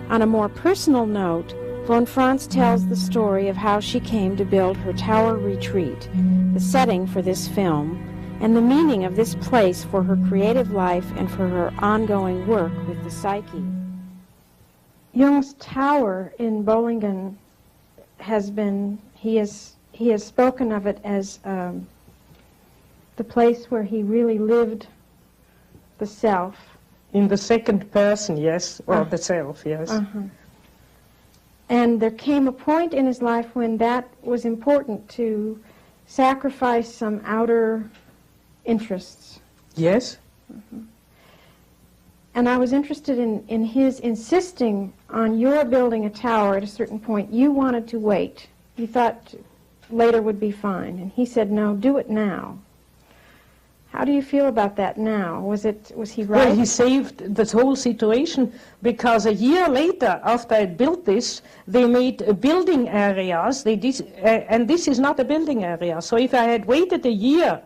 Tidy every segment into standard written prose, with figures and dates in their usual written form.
On a more personal note, von Franz tells the story of how she came to build her tower retreat, the setting for this film, and the meaning of this place for her creative life and for her ongoing work with the psyche. Jung's tower in Bollingen has been, he has spoken of it as the place where he really lived the self. In the second person, yes, or the self, yes. And there came a point in his life when that was important, to sacrifice some outer interests. Yes. And I was interested in his insisting on your building a tower at a certain point. You wanted to wait. You thought later would be fine. And he said, no, do it now. How do you feel about that now? Was he right? Well, he saved this whole situation, because a year later, after I built this, they made building areas. And this is not a building area. So if I had waited a year,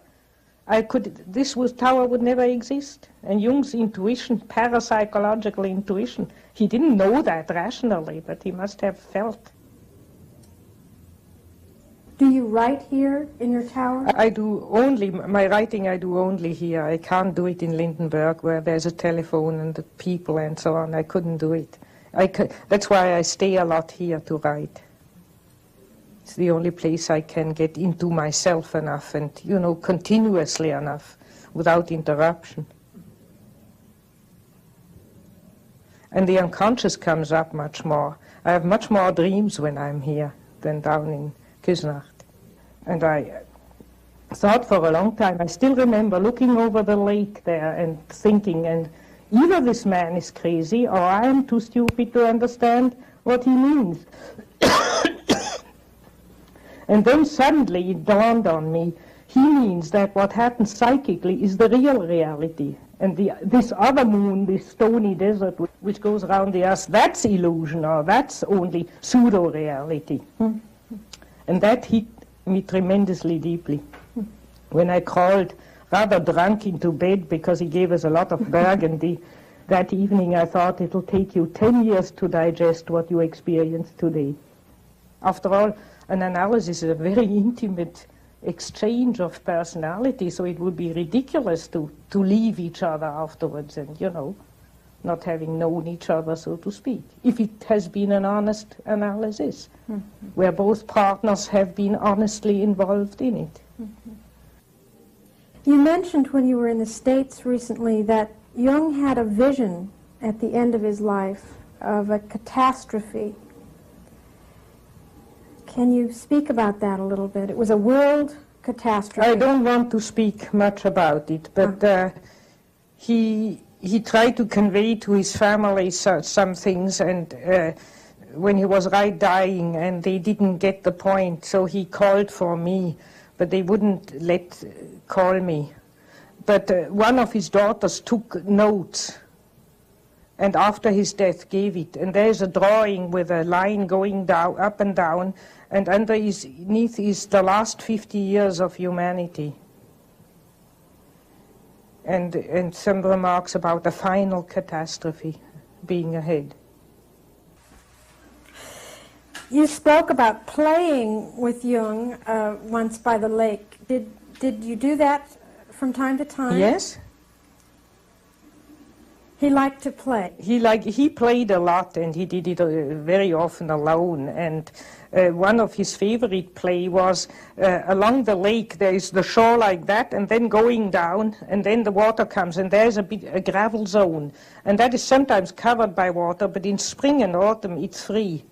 tower would never exist. And Jung's intuition, parapsychological intuition, he didn't know that rationally, but he must have felt. Do you write here in your tower? I do only, my writing I do only here. I can't do it in Lindenberg, where there's a telephone and the people and so on. I couldn't do it. That's why I stay a lot here to write. It's the only place I can get into myself enough and, continuously enough, without interruption. And the unconscious comes up much more. I have much more dreams when I'm here than down in Küsnacht. And I thought for a long time, I still remember looking over the lake there and thinking, and either this man is crazy or I am too stupid to understand what he means. And then suddenly it dawned on me, he means that what happens psychically is the real reality. And this other moon, this stony desert which goes around the earth, that's illusion, or that's only pseudo-reality. And that hit me tremendously deeply. When I crawled rather drunk into bed because he gave us a lot of burgundy, that evening I thought it'll take you 10 years to digest what you experienced today. After all, an analysis is a very intimate exchange of personality, so it would be ridiculous to leave each other afterwards and, not having known each other, so to speak, if it has been an honest analysis, where both partners have been honestly involved in it. You mentioned when you were in the States recently that Jung had a vision at the end of his life of a catastrophe. Can you speak about that a little bit? It was a world catastrophe. I don't want to speak much about it, but he tried to convey to his family some things, and when he was right dying, and they didn't get the point, so he called for me, but they wouldn't call me. But one of his daughters took notes, and after his death gave it. And there's a drawing with a line going down, up and down, and underneath is the last 50 years of humanity. And some remarks about the final catastrophe being ahead. You spoke about playing with Jung once by the lake. Did you do that from time to time? Yes. He liked to play. He played a lot, and he did it very often alone. And one of his favorite play was along the lake. There is the shore like that, and then going down, and then the water comes, and there's a gravel zone, and that is sometimes covered by water. But in spring and autumn, it's free.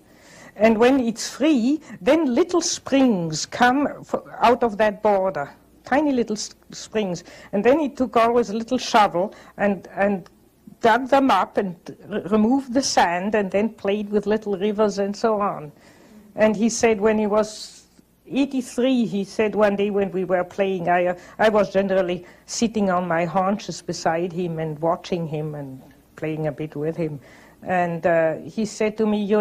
And when it's free, then little springs come out of that border, tiny little springs. And then he took always a little shovel and dug them up and removed the sand, and then played with little rivers and so on. And he said when he was 83, he said one day when we were playing, I was generally sitting on my haunches beside him and watching him and playing a bit with him. And he said to me,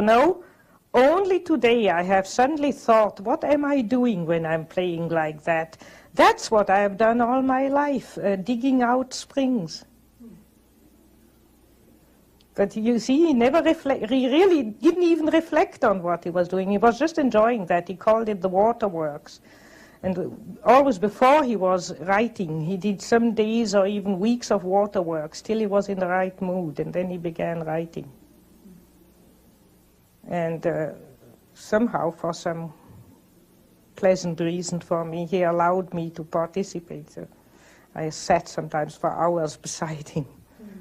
only today I have suddenly thought, what am I doing when I'm playing like that? That's what I have done all my life, digging out springs. But you see, he really didn't even reflect on what he was doing. He was just enjoying that. He called it the waterworks. And always before he was writing, he did some days or even weeks of waterworks till he was in the right mood, and then he began writing. And somehow, for some pleasant reason for me, he allowed me to participate. So I sat sometimes for hours beside him,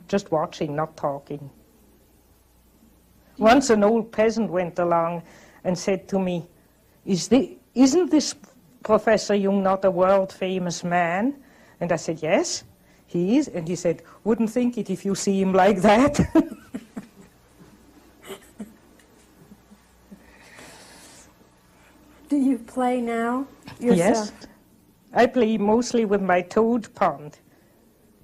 just watching, not talking. Once an old peasant went along and said to me, isn't this Professor Jung not a world-famous man? And I said, yes, he is. And he said, wouldn't think it if you see him like that. Do you play now yourself? Yes. I play mostly with my toad pond.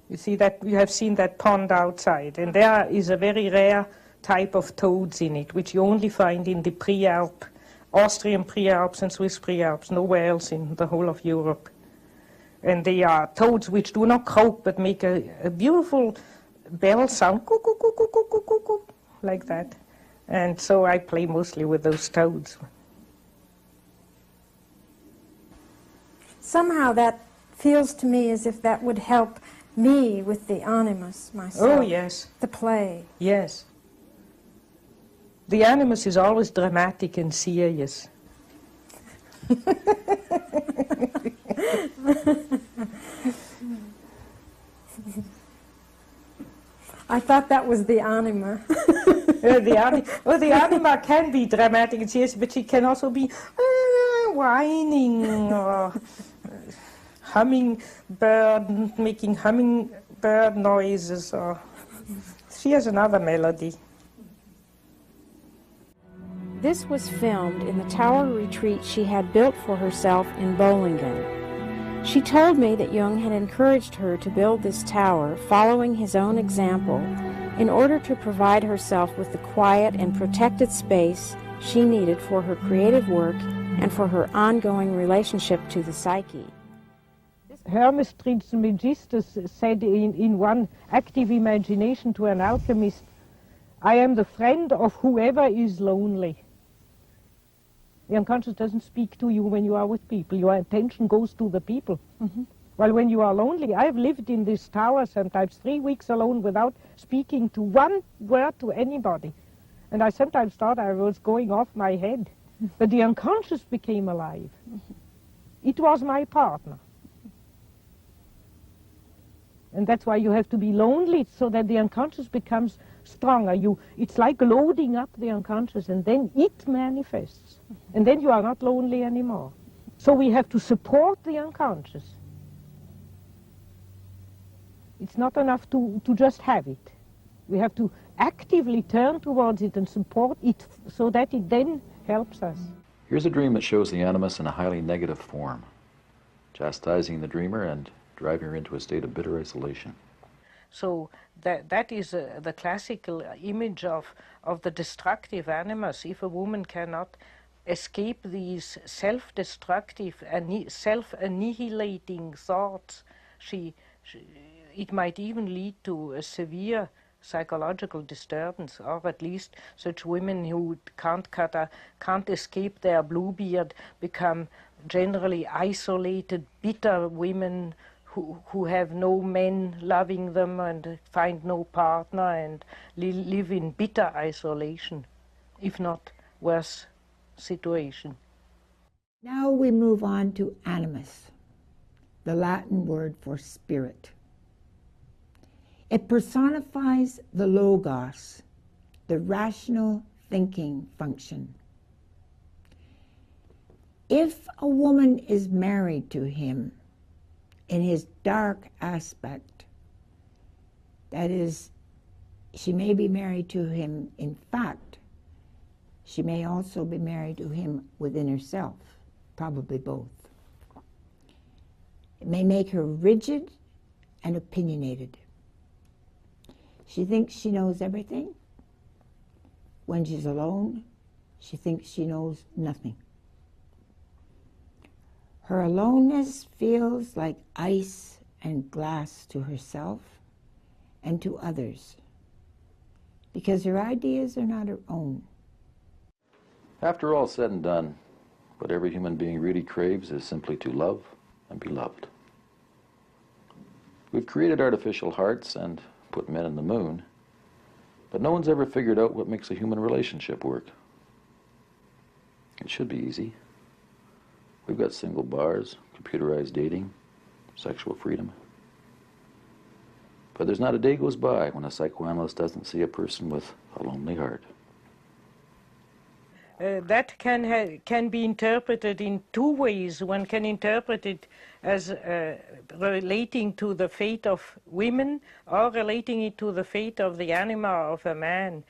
You see that, you have seen that pond outside, and there is a very rare type of toads in it, which you only find in the Prealp, Austrian Prealps and Swiss Prealps, nowhere else in the whole of Europe. And they are toads which do not croak, but make a beautiful bell sound, coo, coo, coo, coo, coo, coo, coo, coo, like that. And so I play mostly with those toads. Somehow that feels to me as if that would help me with the Animus myself. Oh, yes. The play. Yes. The Animus is always dramatic and serious. I thought that was the Anima. The Anima can be dramatic and serious, but she can also be whining or hummingbird, making hummingbird noises. Or she has another melody. This was filmed in the tower retreat she had built for herself in Bollingen. She told me that Jung had encouraged her to build this tower following his own example in order to provide herself with the quiet and protected space she needed for her creative work and for her ongoing relationship to the psyche. Hermes Trismegistus said in one active imagination to an alchemist, I am the friend of whoever is lonely. The unconscious doesn't speak to you when you are with people. Your attention goes to the people. Mm-hmm. While when you are lonely, I've lived in this tower sometimes 3 weeks alone without speaking to one word to anybody. And I sometimes thought I was going off my head. Mm-hmm. But the unconscious became alive. Mm-hmm. It was my partner. And that's why you have to be lonely, so that the unconscious becomes stronger. It's like loading up the unconscious, and then it manifests. And then you are not lonely anymore. So we have to support the unconscious. It's not enough to just have it. We have to actively turn towards it and support it so that it then helps us. Here's a dream that shows the animus in a highly negative form, chastising the dreamer and driving her into a state of bitter isolation. So that is the classical image of the destructive animus. If a woman cannot escape these self-destructive and self-annihilating thoughts, it might even lead to a severe psychological disturbance, or at least such women who can't escape their bluebeard become generally isolated, bitter women who have no men loving them and find no partner and live in bitter isolation, if not worse situation. Now we move on to animus, the Latin word for spirit. It personifies the logos, the rational thinking function. If a woman is married to him in his dark aspect, that is, she may be married to him in fact, she may also be married to him within herself, probably both. It may make her rigid and opinionated. She thinks she knows everything. When she's alone, she thinks she knows nothing. Her aloneness feels like ice and glass to herself and to others. because her ideas are not her own. After all said and done, what every human being really craves is simply to love and be loved. We've created artificial hearts and put men in the moon, but no one's ever figured out what makes a human relationship work. It should be easy. We've got single bars, computerized dating, sexual freedom. But there's not a day goes by when a psychoanalyst doesn't see a person with a lonely heart. That can be interpreted in two ways. One can interpret it as relating to the fate of women, or relating it to the fate of the anima of a man.